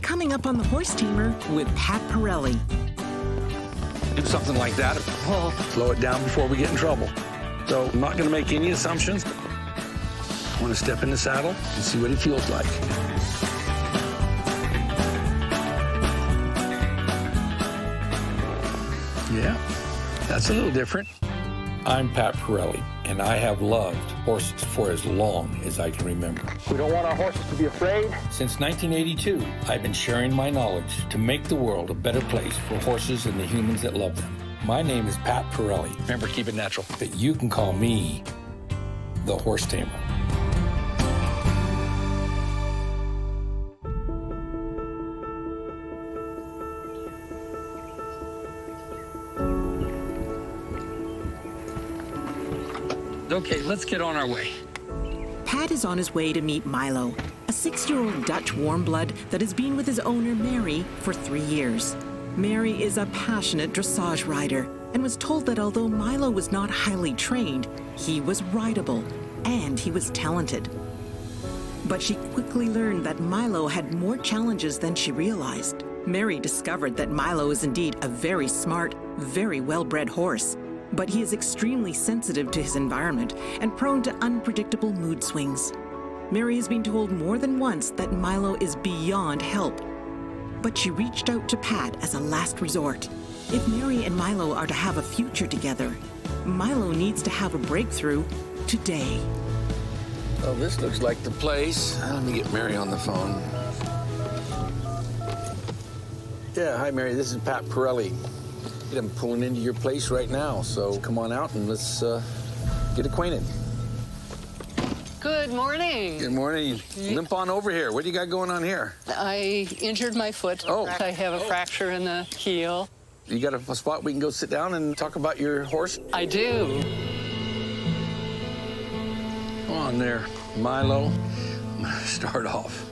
Coming up on the Horse Tamer with Pat Parelli. Do something like that, well, slow it down before we get in trouble. So I'm not going to make any assumptions. I want to step in the saddle and see what it feels like. Yeah, that's a little different. I'm Pat Pirelli, and I have loved horses for as long as I can remember. We don't want our horses to be afraid. Since 1982, I've been sharing my knowledge to make the world a better place for horses and the humans that love them. My name is Pat Pirelli. Remember, keep it natural. But you can call me the Horse Tamer. Okay, let's get on our way. Pat is on his way to meet Milo, a 6-year-old Dutch warm blood that has been with his owner, Mary, for 3 years. Mary is a passionate dressage rider and was told that although Milo was not highly trained, he was rideable and he was talented. But she quickly learned that Milo had more challenges than she realized. Mary discovered that Milo is indeed a very smart, very well-bred horse, but he is extremely sensitive to his environment and prone to unpredictable mood swings. Mary has been told more than once that Milo is beyond help, but she reached out to Pat as a last resort. If Mary and Milo are to have a future together, Milo needs to have a breakthrough today. Well, this looks like the place. Let me get Mary on the phone. Yeah, hi, Mary. This is Pat Pirelli. I'm pulling into your place right now, so come on out and let's get acquainted. Good morning. Good morning. Limp on over here. What do you got going on here? I injured my foot. Oh. I have a fracture in the heel. You got a spot we can go sit down and talk about your horse? I do. Come on there, Milo. I'm gonna start off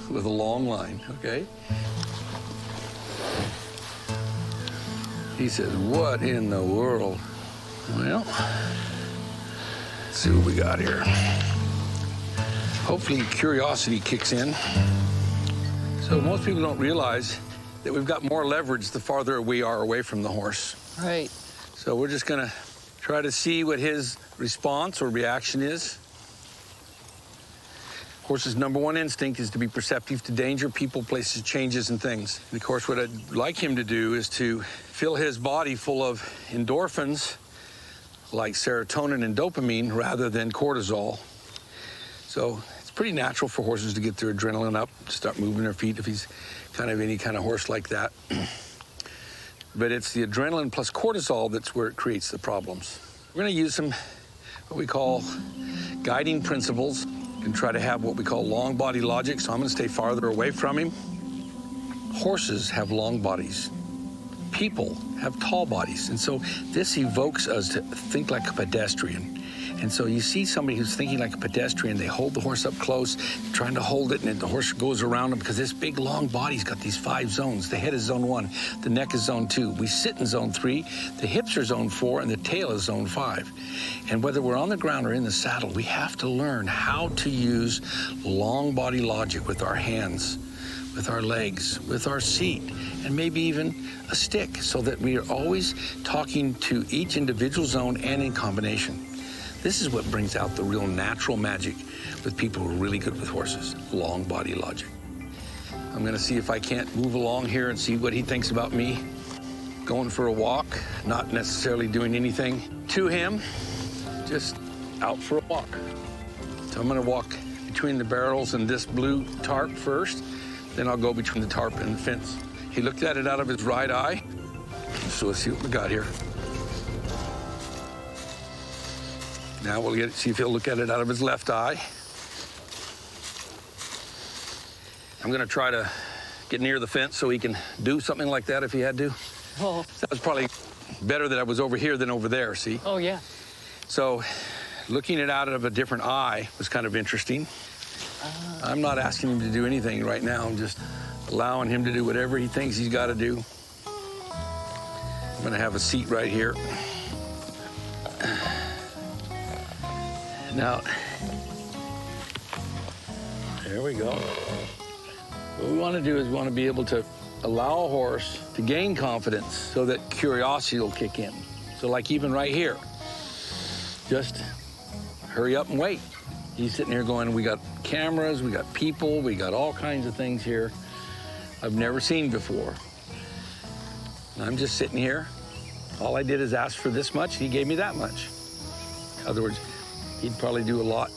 with a long line, okay? He says, what in the world? Well, let's see what we got here. Hopefully curiosity kicks in. So most people don't realize that we've got more leverage the farther we are away from the horse. Right. So we're just gonna try to see what his response or reaction is. Horse's #1 instinct is to be perceptive to danger, people, places, changes, and things. And of course, what I'd like him to do is to fill his body full of endorphins, like serotonin and dopamine, rather than cortisol. So it's pretty natural for horses to get their adrenaline up, to start moving their feet if he's kind of any kind of horse like that. But it's the adrenaline plus cortisol that's where it creates the problems. We're gonna use some, what we call guiding principles, and try to have what we call long body logic, so I'm gonna stay farther away from him. Horses have long bodies. People have tall bodies, and so this evokes us to think like a pedestrian. And so you see somebody who's thinking like a pedestrian, they hold the horse up close, trying to hold it, and the horse goes around them because this big, long body's got these 5 zones. The head is zone 1, the neck is zone 2. We sit in zone 3, the hips are zone 4, and the tail is zone 5. And whether we're on the ground or in the saddle, we have to learn how to use long body logic with our hands, with our legs, with our seat, and maybe even a stick, so that we are always talking to each individual zone and in combination. This is what brings out the real natural magic with people who are really good with horses, long body logic. I'm gonna see if I can't move along here and see what he thinks about me going for a walk, not necessarily doing anything to him, just out for a walk. So I'm gonna walk between the barrels and this blue tarp first, then I'll go between the tarp and the fence. He looked at it out of his right eye, so let's see what we got here. Now we'll see if he'll look at it out of his left eye. I'm gonna try to get near the fence so he can do something like that if he had to. Oh. That was probably better that I was over here than over there, see? Oh, yeah. So looking it out of a different eye was kind of interesting. I'm not asking him to do anything right now. I'm just allowing him to do whatever he thinks he's got to do. I'm gonna have a seat right here. Now, there we go. What we want to do is we want to be able to allow a horse to gain confidence so that curiosity will kick in. So like even right here, just hurry up and wait. He's sitting here going, we got cameras, we got people, we got all kinds of things here I've never seen before. And I'm just sitting here. All I did is ask for this much, he gave me that much. In other words, he'd probably do a lot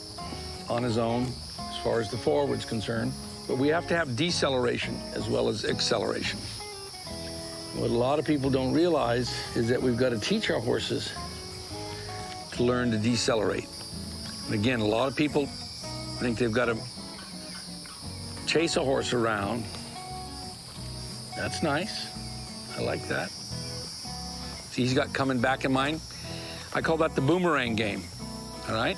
on his own as far as the forward's concerned. But we have to have deceleration as well as acceleration. What a lot of people don't realize is that we've got to teach our horses to learn to decelerate. And again, a lot of people think they've got to chase a horse around. That's nice. I like that. See, he's got coming back in mind. I call that the boomerang game, all right?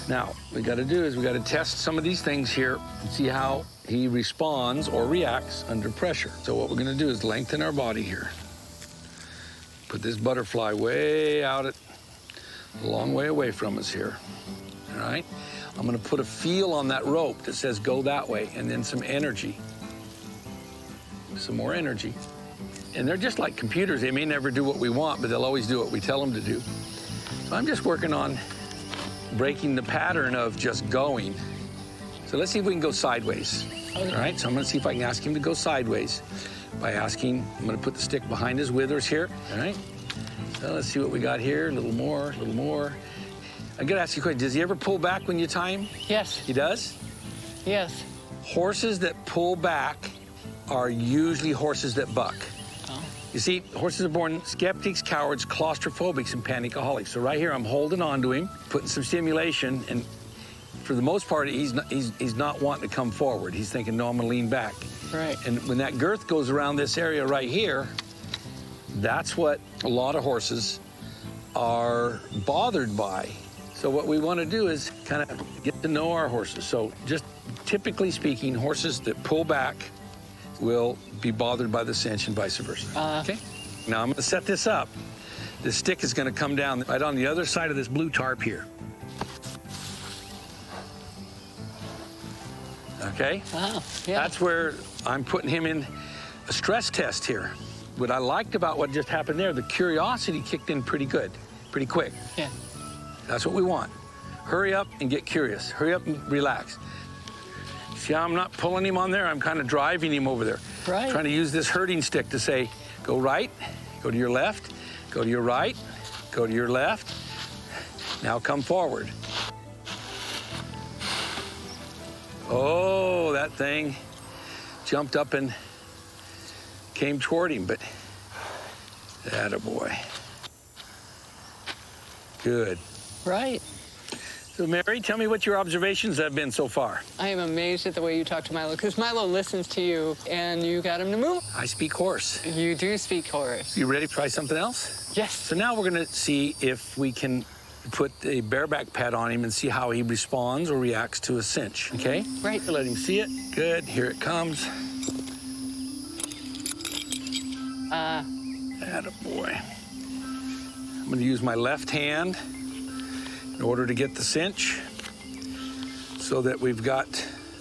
Now, what we got to do is we got to test some of these things here and see how he responds or reacts under pressure. So what we're going to do is lengthen our body here. Put this butterfly way out a long way away from us here, all right? I'm going to put a feel on that rope that says go that way, and then some energy. Some more energy. And they're just like computers. They may never do what we want, but they'll always do what we tell them to do. So I'm just working on breaking the pattern of just going. So let's see if we can go sideways. Okay. All right, so I'm gonna see if I can ask him to go sideways by asking, I'm gonna put the stick behind his withers here, all right? So let's see what we got here, a little more, a little more. I gotta ask you a question, does he ever pull back when you tie him? Yes. He does? Yes. Horses that pull back are usually horses that buck. Oh. You see, horses are born skeptics, cowards, claustrophobics, and panicaholics. So right here, I'm holding on to him, putting some stimulation, and for the most part, he's not wanting to come forward. He's thinking, no, I'm gonna lean back. Right. And when that girth goes around this area right here, that's what a lot of horses are bothered by. So what we want to do is kind of get to know our horses. So just typically speaking, horses that pull back will be bothered by the cinch and vice versa. Okay? Now I'm gonna set this up. This stick is gonna come down right on the other side of this blue tarp here. Okay? Oh, yeah. That's where I'm putting him in a stress test here. What I liked about what just happened there, the curiosity kicked in pretty good, pretty quick. Yeah. That's what we want. Hurry up and get curious. Hurry up and relax. See how I'm not pulling him on there? I'm kind of driving him over there. Right. Trying to use this herding stick to say, go right, go to your left, go to your right, go to your left. Now come forward. Oh, that thing jumped up and came toward him, but attaboy. Good. Right. So, Mary, tell me what your observations have been so far. I am amazed at the way you talk to Milo, because Milo listens to you, and you got him to move. I speak horse. You do speak horse. You ready to try something else? Yes. So now we're going to see if we can put a bareback pad on him and see how he responds or reacts to a cinch, okay? Right. Let him see it. Good. Here it comes. Attaboy. I'm going to use my left hand in order to get the cinch so that we've got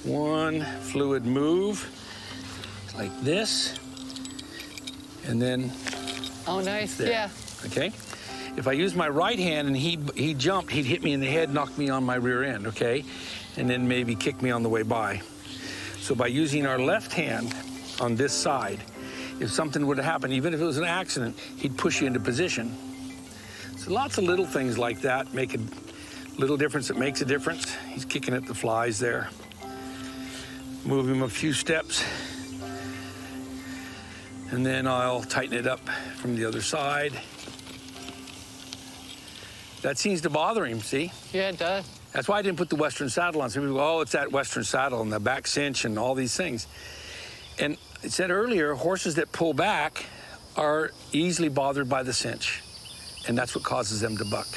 one fluid move like this, and then Oh, nice. there. Yeah. Okay? If I use my right hand and he jumped, he'd hit me in the head, knock me on my rear end, okay? And then maybe kick me on the way by. So by using our left hand on this side, if something would happen, even if it was an accident, he'd push you into position. So lots of little things like that make a little difference that makes a difference. He's kicking at the flies there. Move him a few steps. And then I'll tighten it up from the other side. That seems to bother him, see? Yeah, it does. That's why I didn't put the Western saddle on. Some people go, oh, it's that Western saddle and the back cinch and all these things. And I said earlier, horses that pull back are easily bothered by the cinch. And that's what causes them to buck.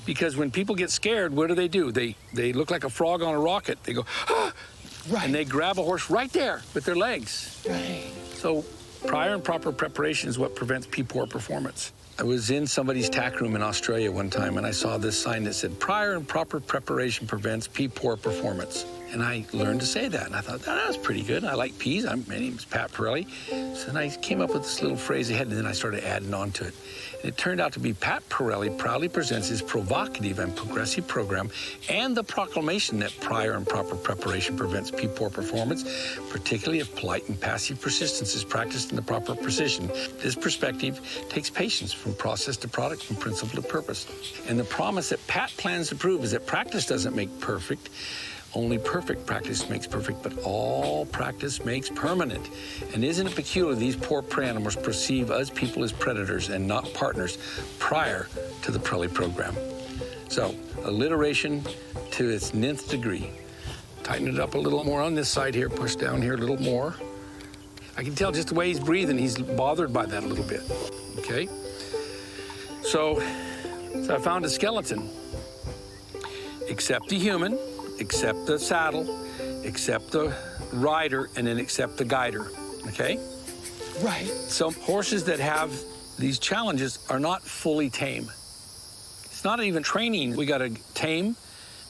Because when people get scared, what do? They look like a frog on a rocket. They go, ah! Right. And they grab a horse right there with their legs. Right. So prior and proper preparation is what prevents P-poor performance. I was in somebody's tack room in Australia one time, and I saw this sign that said, prior and proper preparation prevents P-poor performance. And I learned to say that. And I thought, that was pretty good. I like peas. My name's Pat Parelli. So then I came up with this little phrase ahead, and then I started adding on to it. And it turned out to be Pat Pirelli proudly presents his provocative and progressive program and the proclamation that prior and proper preparation prevents poor performance, particularly if polite and passive persistence is practiced in the proper precision. This perspective takes patience from process to product, from principle to purpose. And the promise that Pat plans to prove is that practice doesn't make perfect. Only perfect practice makes perfect, but all practice makes permanent. And isn't it peculiar these poor prey animals perceive us people as predators and not partners prior to the Pirelli program? So, alliteration to its nth degree. Tighten it up a little more on this side here, push down here a little more. I can tell just the way he's breathing, he's bothered by that a little bit, okay? So I found a skeleton. Accept the human, accept the saddle, accept the rider, and then accept the guider, okay? Right. So horses that have these challenges are not fully tame. It's not even training. We got to tame,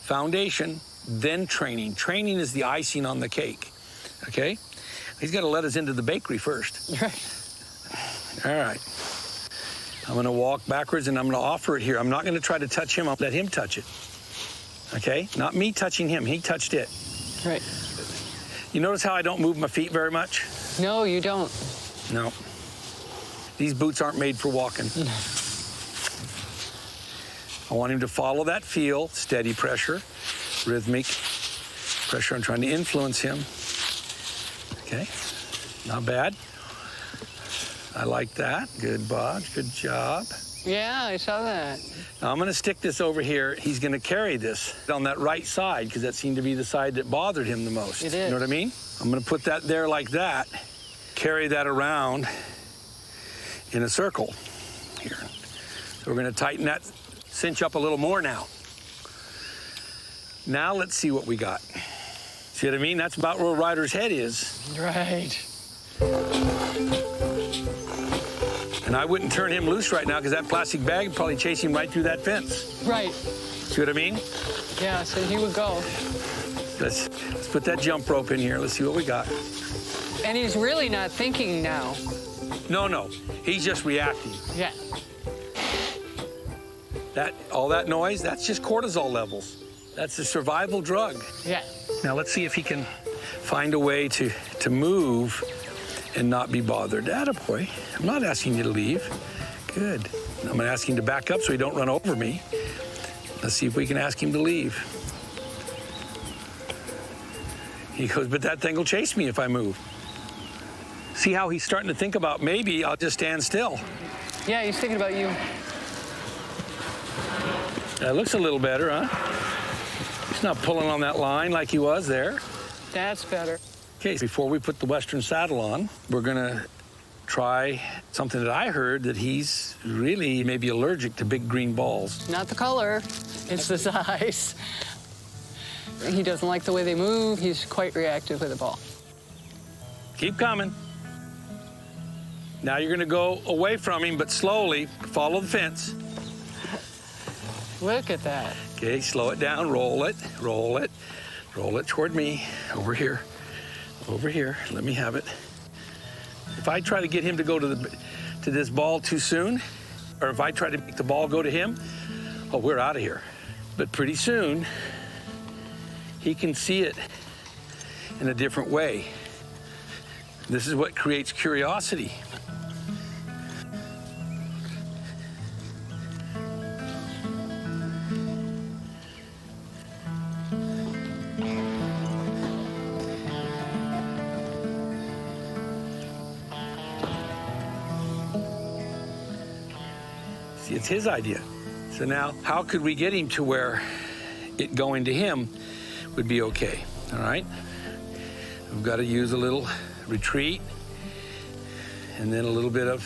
foundation, then training. Training is the icing on the cake, okay? He's got to let us into the bakery first. Right. All right. I'm going to walk backwards, and I'm going to offer it here. I'm not going to try to touch him. I'll let him touch it. Okay? Not me touching him. He touched it. Right. You notice how I don't move my feet very much? No, you don't. No. These boots aren't made for walking. I want him to follow that feel, steady pressure, rhythmic pressure. I'm trying to influence him. Okay? Not bad. I like that. Good, Bob. Good job. Yeah, I saw that. Now, I'm going to stick this over here. He's going to carry this on that right side because that seemed to be the side that bothered him the most. It is. You know what I mean? I'm going to put that there like that, carry that around in a circle here. So we're going to tighten that cinch up a little more now. Now let's see what we got. See what I mean? That's about where a rider's head is. Right. And I wouldn't turn him loose right now because that plastic bag would probably chase him right through that fence. Right. See what I mean? Yeah, so he would go. Let's put that jump rope in here. Let's see what we got. And he's really not thinking now. No. He's just reacting. Yeah. All that noise, that's just cortisol levels. That's a survival drug. Yeah. Now let's see if he can find a way to move and not be bothered. Attaboy. I'm not asking you to leave. Good. I'm gonna ask him to back up so he don't run over me. Let's see if we can ask him to leave. He goes, but that thing will chase me if I move. See how he's starting to think about maybe I'll just stand still. Yeah, he's thinking about you. That looks a little better, huh? He's not pulling on that line like he was there. That's better. Okay, before we put the Western saddle on, we're gonna try something that I heard that he's really maybe allergic to big green balls. Not the color, it's the size. He doesn't like the way they move. He's quite reactive with the ball. Keep coming. Now you're gonna go away from him, but slowly follow the fence. Look at that. Okay, slow it down, roll it toward me, over here, let me have it. If I try to get him to go to this ball too soon, or if I try to make the ball go to him, oh, we're out of here. But pretty soon, he can see it in a different way. This is what creates curiosity. See, it's his idea. So now, how could we get him to where it going to him would be okay, all right? We've got to use a little retreat, and then a little bit of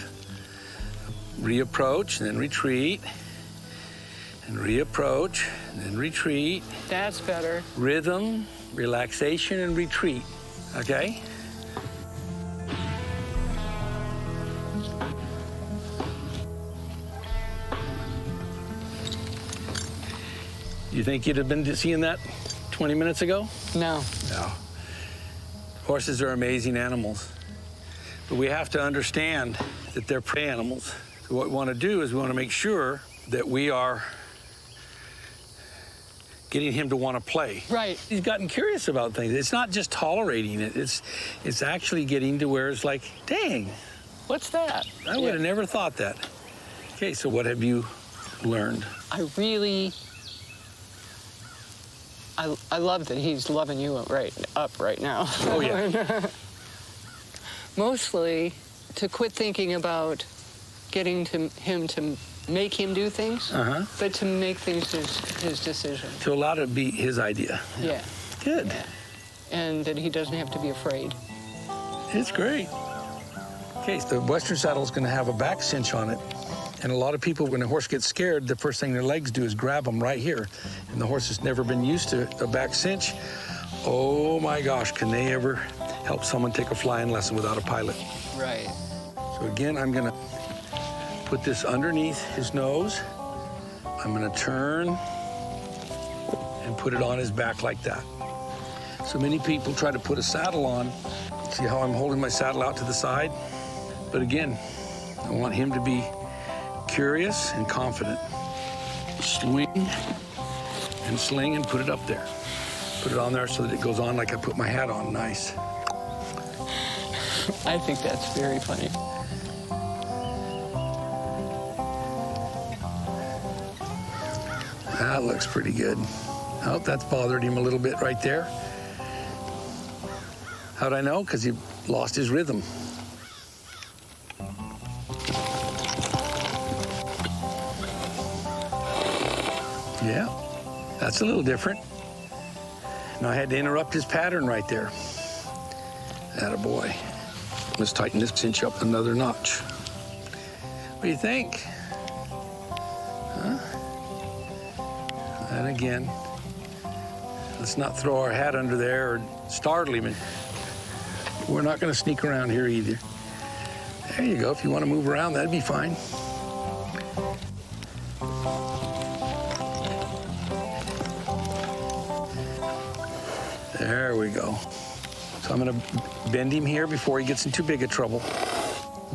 reapproach, and then retreat, and reapproach, and then retreat. That's better. Rhythm, relaxation, and retreat, okay? You think you'd have been seeing that 20 minutes ago? No. No. Horses are amazing animals, but we have to understand that they're prey animals. So what we want to do is we want to make sure that we are getting him to want to play. Right. He's gotten curious about things. It's not just tolerating it. It's actually getting to where it's like, dang, What's that? I would have never thought that. Okay, so what have you learned? I love that he's loving you right now. Oh, yeah. Mostly to quit thinking about getting him to make him do things, but to make things his decision. To allow it to be his idea. Yeah. Good. Yeah. And that he doesn't have to be afraid. It's great. Okay, the Western saddle is going to have a back cinch on it. And a lot of people, when a horse gets scared, the first thing their legs do is grab them right here. And the horse has never been used to a back cinch. Oh my gosh, can they ever help someone take a flying lesson without a pilot? Right. So again, I'm gonna put this underneath his nose. I'm gonna turn and put it on his back like that. So many people try to put a saddle on. See how I'm holding my saddle out to the side? But again, I want him to be curious and confident. Swing and sling and put it up there. Put it on there so that it goes on like I put my hat on. Nice. I think that's very funny. That looks pretty good. Oh, that's bothered him a little bit right there. How'd I know? Because he lost his rhythm. Yeah, that's a little different. Now I had to interrupt his pattern right there. Attaboy. Let's tighten this cinch up another notch. What do you think? Huh? And again, let's not throw our hat under there or startle him. We're not going to sneak around here either. There you go. If you want to move around, that'd be fine. There we go. So I'm going to bend him here before he gets in too big a trouble.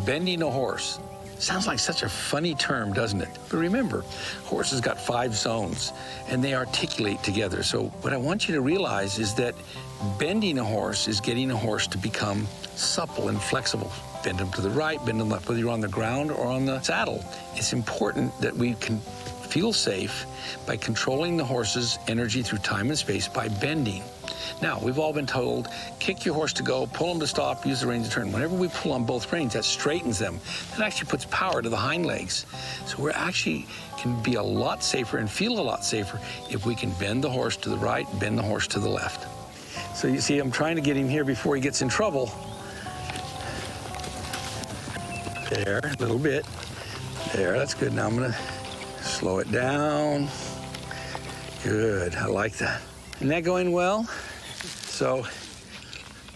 Bending a horse. Sounds like such a funny term, doesn't it? But remember, horses got 5 zones, and they articulate together. So what I want you to realize is that bending a horse is getting a horse to become supple and flexible. Bend them to the right, bend them left, whether you're on the ground or on the saddle. It's important that we can feel safe by controlling the horse's energy through time and space by bending. Now, we've all been told, kick your horse to go, pull him to stop, use the reins to turn. Whenever we pull on both reins, that straightens them. That actually puts power to the hind legs. So we're actually can be a lot safer and feel a lot safer if we can bend the horse to the right, bend the horse to the left. So you see, I'm trying to get him here before he gets in trouble. There, a little bit. There, that's good. Now I'm gonna slow it down. Good, I like that. Isn't that going well? So,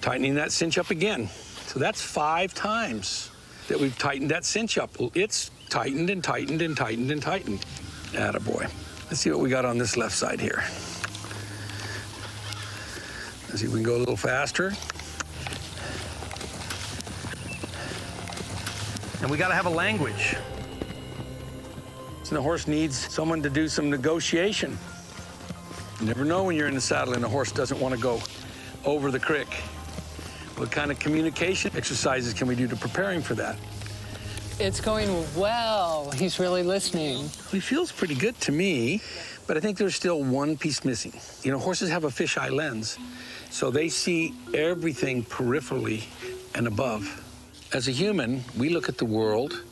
tightening that cinch up again. So that's 5 times that we've tightened that cinch up. It's tightened and tightened and tightened and tightened. Attaboy. Let's see what we got on this left side here. Let's see if we can go a little faster. And we gotta have a language. So the horse needs someone to do some negotiation. You never know when you're in the saddle and the horse doesn't want to go over the crick. What kind of communication exercises can we do to prepare him for that? It's going well. He's really listening. He feels pretty good to me, but I think there's still one piece missing. You know, horses have a fisheye lens, so they see everything peripherally and above. As a human, we look at the world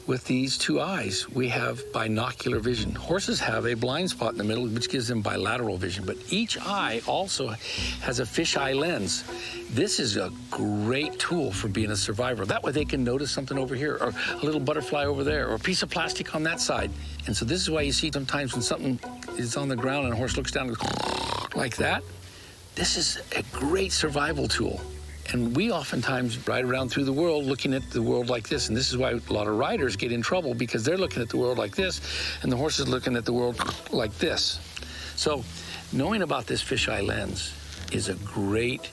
with these 2 eyes. We have binocular vision. Horses have a blind spot in the middle, which gives them bilateral vision, but each eye also has a fisheye lens. This is a great tool for being a survivor. That way they can notice something over here, or a little butterfly over there, or a piece of plastic on that side. And so this is why you see sometimes when something is on the ground and a horse looks down and goes like that. This is a great survival tool. And we oftentimes ride around through the world looking at the world like this. And this is why a lot of riders get in trouble, because they're looking at the world like this, and the horse is looking at the world like this. So knowing about this fisheye lens is a great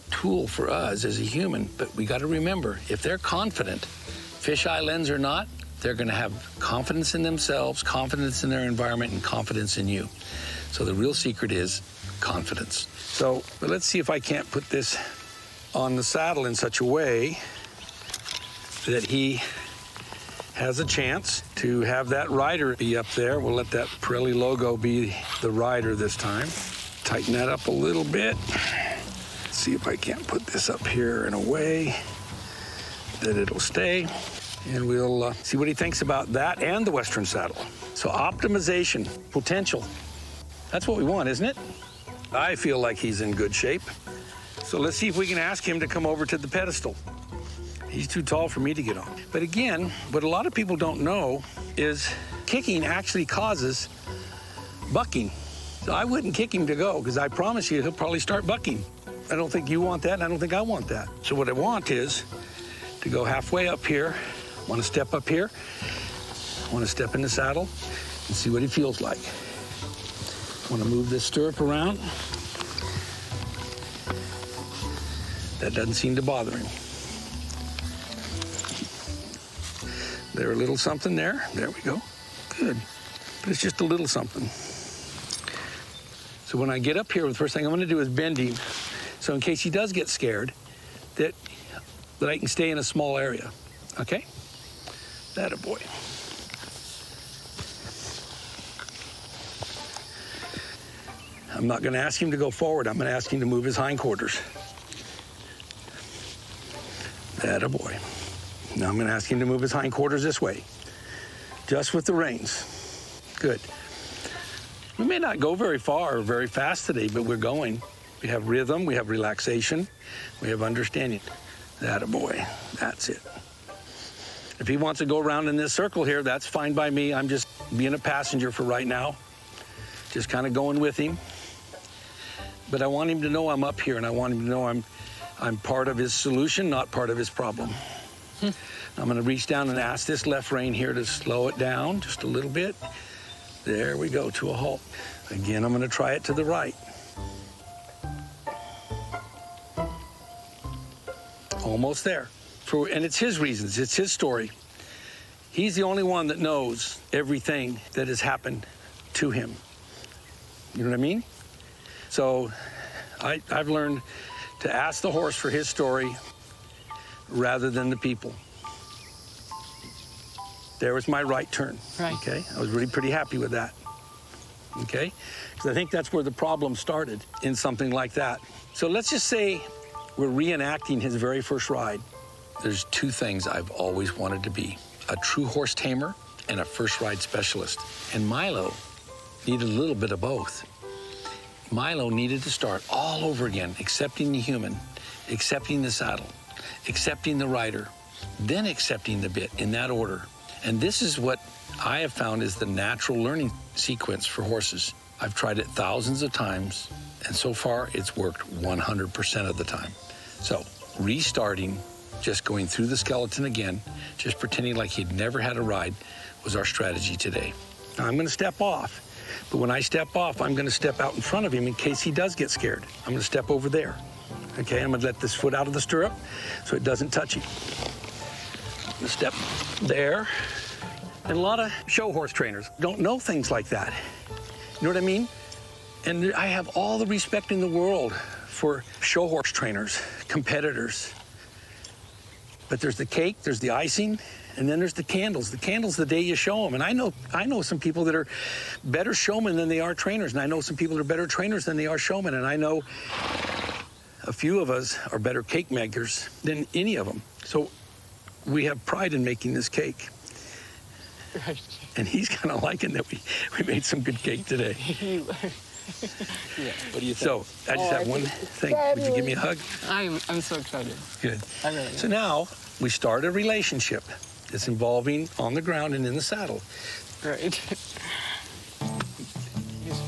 tool for us as a human, but we got to remember, if they're confident, fisheye lens or not, they're going to have confidence in themselves, confidence in their environment, and confidence in you. So the real secret is confidence. So but let's see if I can't put this on the saddle in such a way that he has a chance to have that rider be up there. We'll let that Pirelli logo be the rider this time. Tighten that up a little bit. See if I can't put this up here in a way that it'll stay. And we'll see what he thinks about that and the Western saddle. So optimization, potential. That's what we want, isn't it? I feel like he's in good shape. So let's see if we can ask him to come over to the pedestal. He's too tall for me to get on. But again, what a lot of people don't know is kicking actually causes bucking. So I wouldn't kick him to go, because I promise you he'll probably start bucking. I don't think you want that, and I don't think I want that. So what I want is to go halfway up here. I want to step up here. I want to step in the saddle and see what he feels like. I want to move this stirrup around. That doesn't seem to bother him. There, a little something there. There we go. Good. But it's just a little something. So when I get up here, the first thing I'm going to do is bend him. So in case he does get scared, that I can stay in a small area. Okay? That a boy. I'm not going to ask him to go forward. I'm going to ask him to move his hindquarters. That a boy. Now I'm going to ask him to move his hindquarters this way, just with the reins. Good. We may not go very far or very fast today, but we're going. We have rhythm, we have relaxation, we have understanding. That a boy. That's it. If he wants to go around in this circle here, that's fine by me. I'm just being a passenger for right now, just kind of going with him. But I want him to know I'm up here, and I want him to know I'm part of his solution, not part of his problem. I'm going to reach down and ask this left rein here to slow it down just a little bit. There we go, to a halt. Again, I'm going to try it to the right. Almost there. And it's his reasons, it's his story. He's the only one that knows everything that has happened to him. You know what I mean? So I've learned to ask the horse for his story rather than the people. There was my right turn. Right. Okay, I was really pretty happy with that. Okay, because I think that's where the problem started, in something like that. So let's just say we're reenacting his very first ride. There's two things I've always wanted to be: a true horse tamer and a first ride specialist. And Milo needed a little bit of both. Milo needed to start all over again, accepting the human, accepting the saddle, accepting the rider, then accepting the bit, in that order. And this is what I have found is the natural learning sequence for horses. I've tried it thousands of times, and so far it's worked 100% of the time. So restarting, just going through the skeleton again, just pretending like he'd never had a ride, was our strategy today. Now I'm going to step off, but when I step off, I'm going to step out in front of him in case he does get scared. I'm going to step over there. Okay, I'm going to let this foot out of the stirrup so it doesn't touch him. I'm going to step there. And a lot of show horse trainers don't know things like that. You know what I mean? And I have all the respect in the world for show horse trainers, competitors. But there's the cake, there's the icing, and then there's the candles. The candles the day you show them. And I know some people that are better showmen than they are trainers. And I know some people that are better trainers than they are showmen. And I know a few of us are better cake makers than any of them. So we have pride in making this cake. Right. And he's kind of liking that we made some good cake today. Yeah. What do you think? So I just have one thing. Would you give me a hug? I'm so excited. Good. I really am. So now we start a relationship that's involving on the ground and in the saddle. Right. He's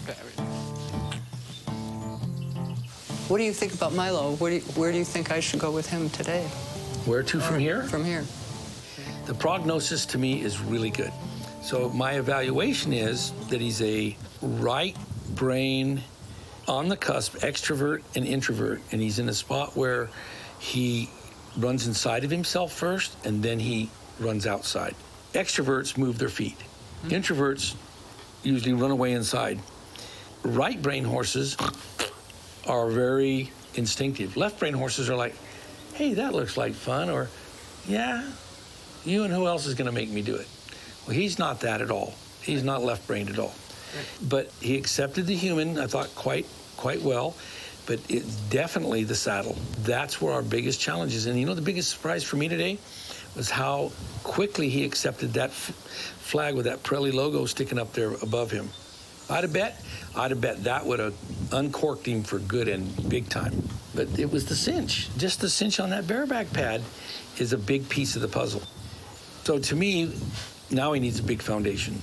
fabulous. What do you think about Milo? Where do you think I should go with him today? Where to from here? From here. The prognosis to me is really good. So my evaluation is that he's a right brain on the cusp, extrovert and introvert, and he's in a spot where he runs inside of himself first, and then he runs outside. Extroverts move their feet. Introverts usually run away inside. Right brain horses are very instinctive. Left brain horses are like, hey, that looks like fun, or yeah, you and who else is going to make me do it? Well, he's not that at all. He's not left-brained at all. But he accepted the human, I thought, quite well. But it's definitely the saddle. That's where our biggest challenge is. And you know, the biggest surprise for me today was how quickly he accepted that flag with that Pirelli logo sticking up there above him. I'd have bet that would have uncorked him for good and big time. But it was the cinch. Just the cinch on that bareback pad is a big piece of the puzzle. So to me, now he needs a big foundation.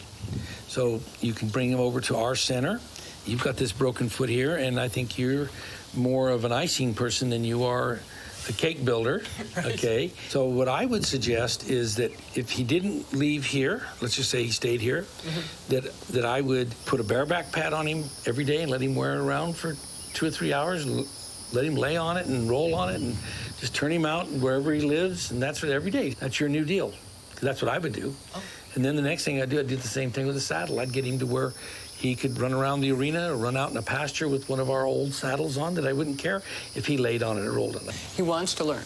So you can bring him over to our center. You've got this broken foot here, and I think you're more of an icing person than you are a cake builder, okay? So what I would suggest is that if he didn't leave here, let's just say he stayed here, that I would put a bareback pad on him every day and let him wear it around for 2 or 3 hours and let him lay on it and roll on it and just turn him out wherever he lives, and that's what every day. That's your new deal. That's what I would do. Oh. And then the next thing I'd do the same thing with the saddle. I'd get him to where he could run around the arena or run out in a pasture with one of our old saddles on that I wouldn't care if he laid on it or rolled on it. He wants to learn.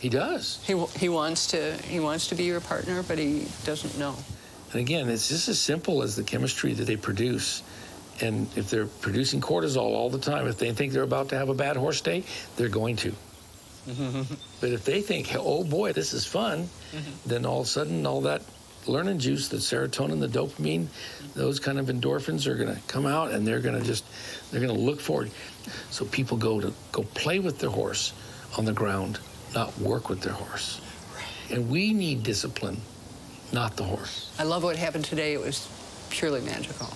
He does. He wants to be your partner, but he doesn't know. And again, it's just as simple as the chemistry that they produce. And if they're producing cortisol all the time, if they think they're about to have a bad horse day, they're going to. But if they think, oh boy, this is fun, then all of a sudden all that learning juice, the serotonin, the dopamine, those kind of endorphins are going to come out, and they're going to look forward. So people go play with their horse on the ground, not work with their horse. And we need discipline, not the horse. I love what happened today. It was purely magical.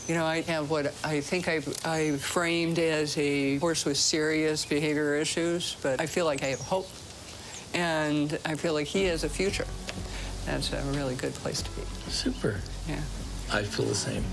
You know, I have what I think I framed as a horse with serious behavior issues, but I feel like I have hope, and I feel like he has a future. That's a really good place to be. Super. Yeah. I feel the same.